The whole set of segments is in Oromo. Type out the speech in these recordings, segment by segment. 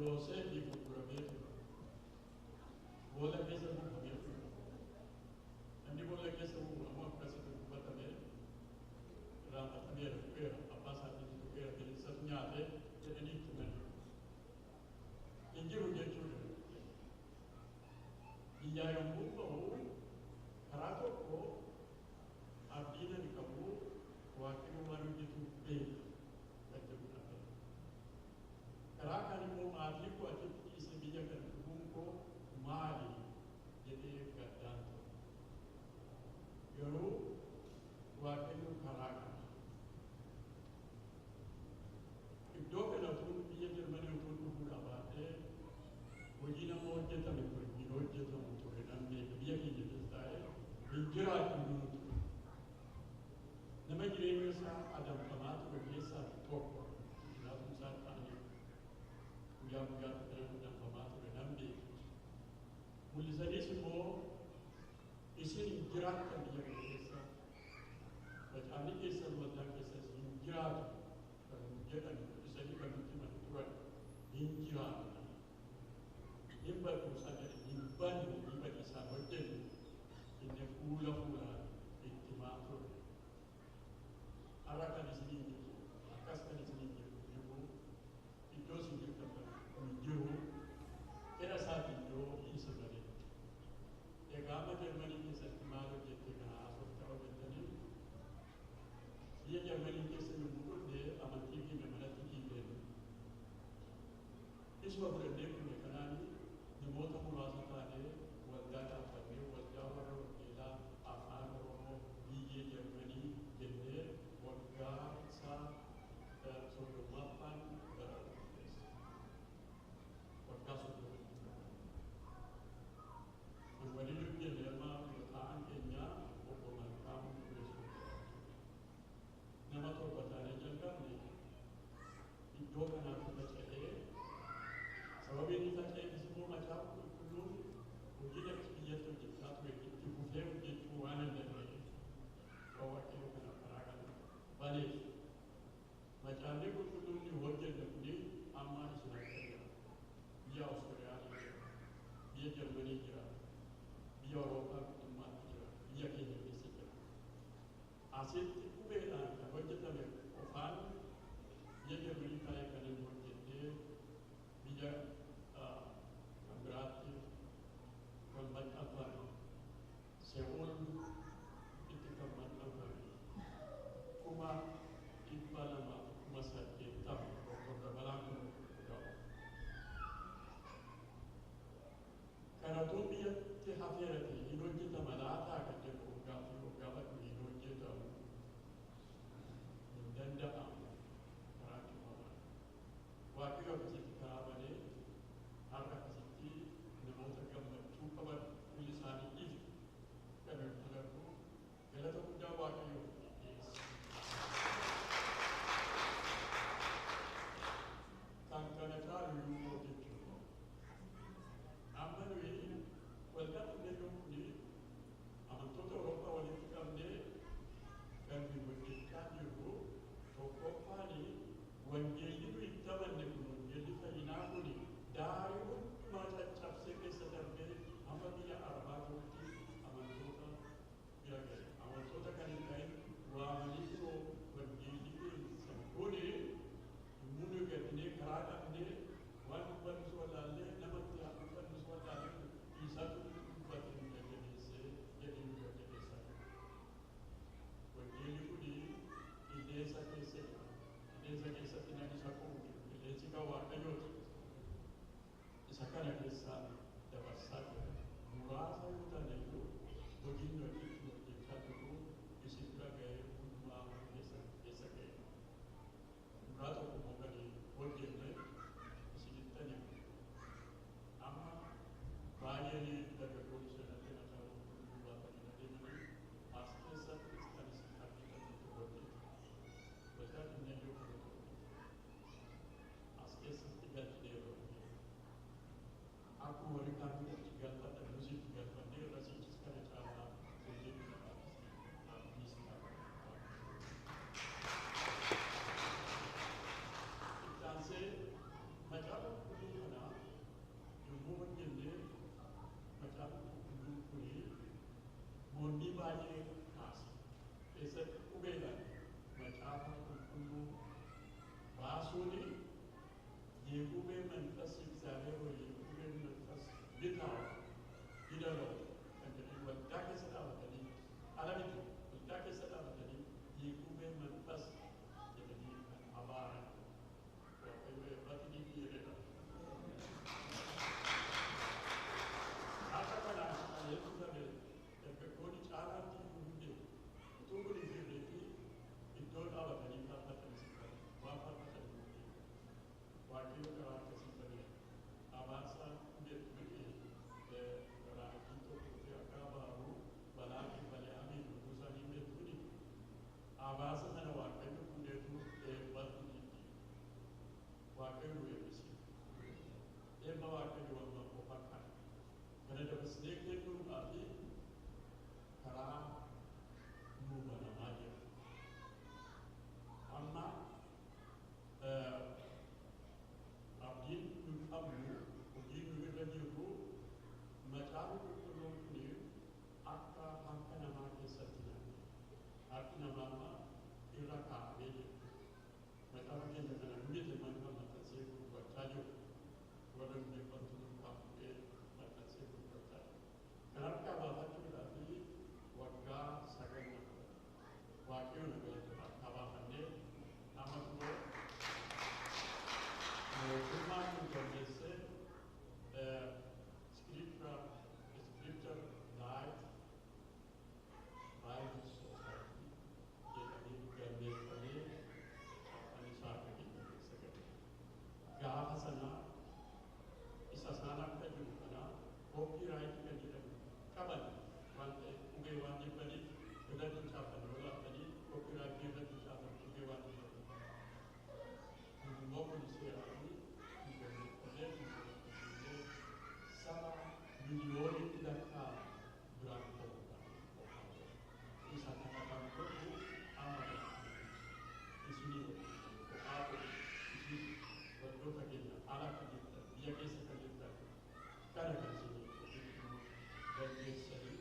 Yoosef gurguramee ture. Boolla keessa buufamee ture. Namni boolla keessa buufamu akkasitti dubbatamee raammatamee dhufeera. Abbaa isaatiin dhufeera. Bineensatu nyaatee jedhanii itti himanii. Hin jiru jechuudha. Biyyaa yommuu ta'u karaa tokko abdiin ani qabu Waaqayyo waan hojjetu beeka kan jedhudha. Karaa kan immoo maatii koo achitti dhiisee biyya kana dhufuun koo maali jedhee gaddaan ture. Garuu Waaqayyo karaa kana iddoo kana utuu biyya Jarmanii utuu dhufuudhaa baatee hojii nama hojjetame ture hin hojjetamu ture namni biyya keenya keessa taa'ee hin jiraatu ture. Nama jireenya isaa adamfamaa ture keessaa tokko jiraatu isaa ta'anii guyyaa guyyaatti kan adamfamaa ture namni mul'isaniis immoo isin hin jiraattan biyya kana keessa macaafni keessan waldaa keessas hin jiraatu kan jedhan mul'isanii kan nutti himan turan hin jiraatu. Hin barumsa hin bannu hin badiisaa hojjennu inni fuula fuulaan itti himaa ture. Har'a kan isinii jiru akkas kan isinii jiru iddoo isin jirtan kun jiru fedha isaatiin yoo isa malee. Egaa amma Jarmanii keessatti maal hojjettee kana haasoftaa hojjettanii biyya Jarmanii keessa yommuu dhufnee amantii keenya manatti dhiibeen isuma fudhannee kunne kanaanii namoota muraasa taanee waldaa dhaabbatee waldaa warra wangeelaa afaan Oromoo biyya Jarmanii jennee waggaa isaa soddommaffaan waggaa soddommaffaan. Kan waliin hojjenne amma ta'an keenya obbo Malkaam nama torba taanee jalqabne iddoo kanaatti faca'ee sababiin isa ta'eefis immoo macaafa qulqulluun hojii dhabsi biyyatti hojjechaa ture itti fufee hojjechuu waan hin dandeenyeef Waaqayyo kana karaa kana baneef macaafni qulqulluun ni hojjenne kuni amma isin akka jira biyya Awustiriyaa jira biyya Jarmanii jira biyya Awurooppaa guutummaatti jira biyya keenya keessa jira. Asitti qubeedhaan kan hojjetame qofaan biyya Jarmanii taa'ee kan inni hojjetee biyya kan biraatti kan maxxanfame Se'ool itti kan maxxanfame 280 tokko dabalaan kun ga'u. Kanatu biyyatti hafeerate hin hojjetama laataa kan jedhu gaafatu hin hojjetamu hin danda'amu karaa dhiifamaa. Waaqayyo akkasitti karaa banee har'a akkasitti namoota gammachuu qaban fuulli isaanii ifu kan argu galata guddaa Waaqayyoof dhiyeessa. Kan kana caalu iyyuu jechuudha. Amma nuyi waldaa dhufneeyyuu kuni amantoota Awurooppaa walitti qabnee kan nuyi hojjechaa jirru tokkoffaani wangeelli nuyi itti amanne kun wangeelli fayyinaa kuni daarii hundumaa caccabsee keessa darbee amma biyya Arabaa jirutti amantoota bira ga'e. Amantoota kan hin ta'in waamanii osoo wangeelli keessa kuni yommuu nuyi gadinee karaa dhabnee waan dubbannu wallaallee namatti haa dubbannu wallaallee isaatu dubbate nu jajjabeessee jedhee nu jajjabeessaa jira. Wangeelli kuni qilleensa keessa jira. Qilleensa keessatti namni isa qabu jiru. Qilleensi kan Waaqayyooti. Isa kana keessaa dabarsaa jira. Muraasa yoo ta'an iyyuu hojiin nuti hojjechaa jirru isin bira ga'ee hundumaa keessa ga'e. Duraa tokko immoo kan hojjenne isinittani amma baay'ee dargaggoonni sanatti macaafa qulqulluu baatanii adeemanii as keessatti kan isin argitanitti hojjetu. Waldaa dhimmeeyyuu kan as keessatti galchineeroo immoo baasuuni yeegumee manfas እግዚአብሔር ወይ yeegumee manfas bitaa hidhaloo kan jedhanii waldaa keessa dhaabatanii alamitti waldaa keessa dhaabatanii yeegumee manfas jedhanii kan abaaran waaqayyo eebbatii dhiyeedha. Akka kanaan yeesu dhabe dargaggoonni caalaatti hundee utuu kun hin jirree fi iddoo dhaabatanii faarfatanii siffatan waan faarfatanii hundee waaqayyo karaa akkasii banee abaarsa hundeetti godhee karaa ittiin tokkotti akka abaaru balaa fi balaa'amii nuusanii hundeetti abaarsa sana waaqayyo hundeetu eebbatu dhiitti waaqayyo nu eebbisi eebba waaqayyo walma qofaa kana kana dabarsitee kennuudhaa fi karaa nuu banamaa jira. Amma abdiin nu qabnu hojii nu irra jirru macaafa qulqulluun kun akka harka namaa keessatti nyaate harki namaa irra kaa'amee jiru. Macaafa keenya kana hundee mana maxxansee gurgurachaa jiru. Warra hundeeffattu nu qabnee maxxansee gurgurachaa jiru. Kan harkaa baafachuudhaa fi waggaa 9 waaqayyo nu galata harkaa baafannee amma immoo mootummaan nu galmeessee scripture light Bible Society jedhanii galmeeffamee isaa akka keenya keessa gale. Gaafa sanaa isa isaan akka jiru kana copyright kan jedhamu qaban waan ta'eef qubee waan jibbaniif irratti caafan yoo laaftanii copyright irratti caafan qubee waan jibbaniif immoo kun seeraanii galmeeffamee saba miliyoonitti lakkaa'amu duraan ta'uudha. Isa kana kan godhu amma isinii qophaa'u isin wantoota keenya ala kan jirtan biyya keessa kan jirtan kana kan isinii hojjechuu dandeessanii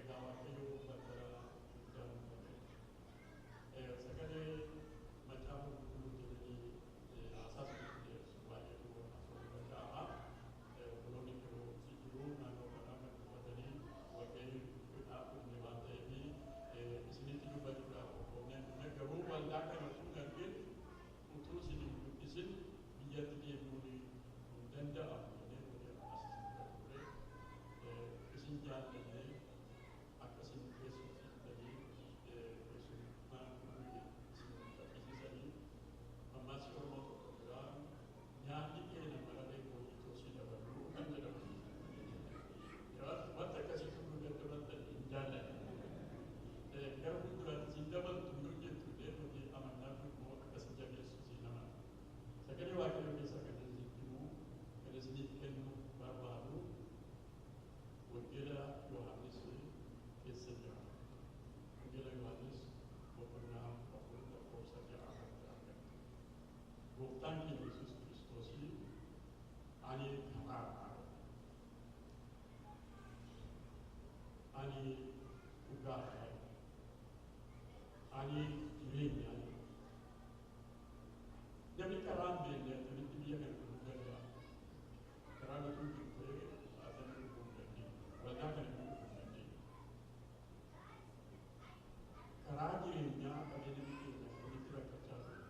egaa waaqayyo battala guddaan godhe. Sagalee macaafa qulqulluu jedhanii haasaas qulqulleessu baay'eetu haasa'uu danda'ama. Obboloonni yeroo si jiru naannoo kanaa kan dubbatanii waaqayyo dhaabbifne waan ta'eef isinitti dubbachuudhaaf qophoofneen garuu waldaa kana utuu argin utuu isin hin dubbisin biyyatti deebi'uun hin danda'amu jennee nuti as ture isin jaallannee akka isin keessumsiiftanii keessummaa isin fakkisiisanii ammas oromoo tokko biraa nyaanni keenya mala beekuu itoo si dabaluu kan jedhamu wanta akkasii tulluu daddabaltan hin jaalladhe. Gara fuulduraatti siin dabaltu yoo jettu illee nuti amannaa immoo akkasii jabeessu siin amana. Sagalee waaqayyoo keessaa kan isinitti himuu kan isiniif kennu barbaadu wangeela Yohaannis keessa jira. Wangeela Yohaannis boqonnaa 4:6 argatu. Gooftaan keenya Yesuus Kiristoos ani karaadha. Ani dhugaadha. Ani jireenya. Namni karaan beekne akkamitti biyya kana dhufuu danda'a? Karaan utuu jirtee asirra dhufuu hin dandeenye. Waldaa kana dhufuu hin dandeenye. Karaa jireenyaa qabee namni keenya akkamitti rakkachaa ture?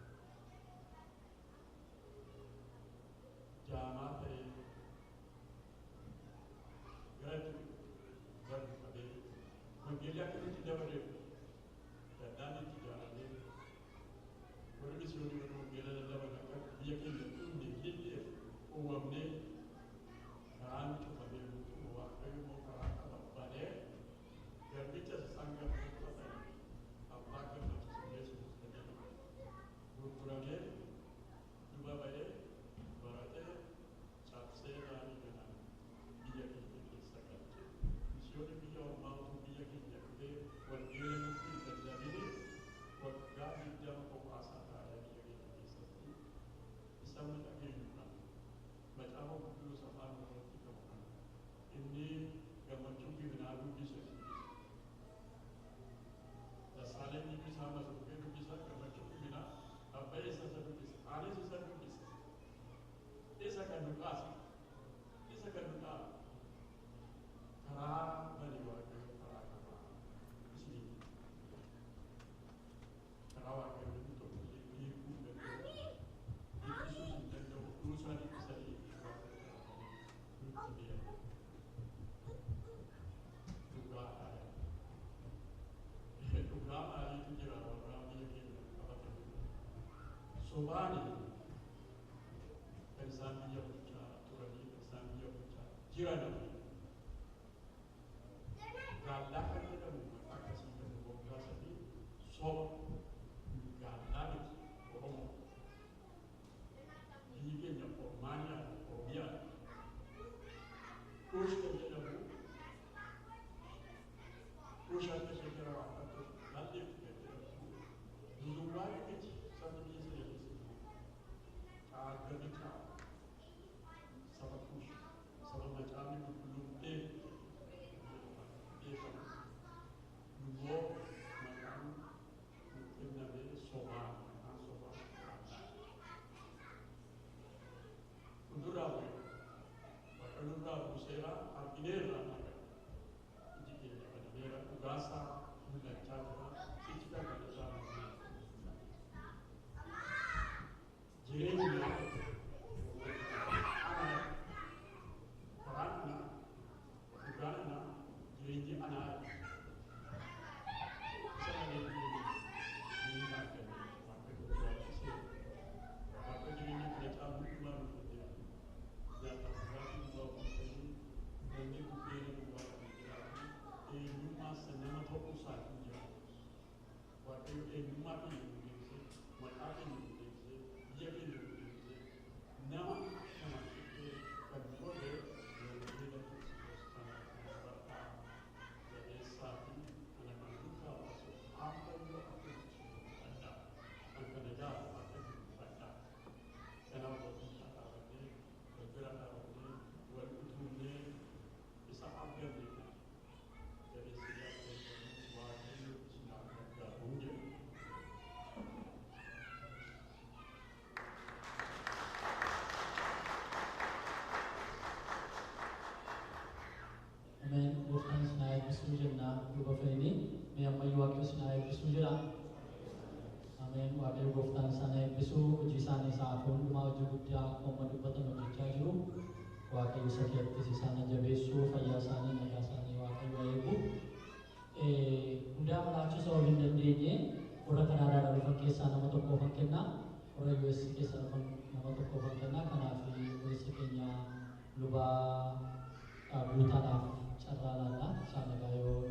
Jaamaa ta'ee gara barri qabee wangeelli akkamitti dabalee dandaan itti ijaaramee warri misiyoonni warri wangeela lallaban akka biyya keenya dhufne hidheef uwwamnee karaan cufamee guutuu waaqayyo immoo karaa qababbanee garbicha isaan gurguratanii abbaa gammachiisu Yesuus jedhamu gurguramee duba ba'ee baratee cabsee gaarii kanaan biyya keenya keessa galche. Misiyoonni biyya ormaa utuu biyya keenya dhufee wangeela nutti hin lallabine waggaa 20 qophaa'aa taa'ee biyya keenya keessatti isa Sobani kan isaan biyya bulchaa turanii kan isaan biyya bulchaa jiran gaallaa kan jedhamu maqaa akkasii kan moggaasanii soba gaallaa miti Oromoo biyyi keenya Ormaaniyaa Oromiyaa kuush kan jedhamu kuushaan ishee jara waan qabdu lalleetti kan jedhamu duduwwaa miti sabni biyya sana keessatti argamicha saba kuush saba macaafni qulqulluun Nubo maqaan kennamee sobaa maqaan sobaa fuulduraa waaqayyoon buuseera argineerra naga iji keenya banameera dhugaasaa mul'achaa jira iji gargaaraa jireenya karaan dhugaan jireenyi anaa Sujenna Yubafeni, may amayuwag sinay Bisujera. Amen. Wadi goftan sana Bisu jisani sa aton mawjudya komadubatan magchaju. Wadi sakit si sana jabesu fayasani nagasani wadi waebu. Udah melacu sa windandinye, ora kanara dalu fakesa nama toko fakena, ora US kesa nama toko fakena kanafi USK-nya luba butanaf carralana sana kayo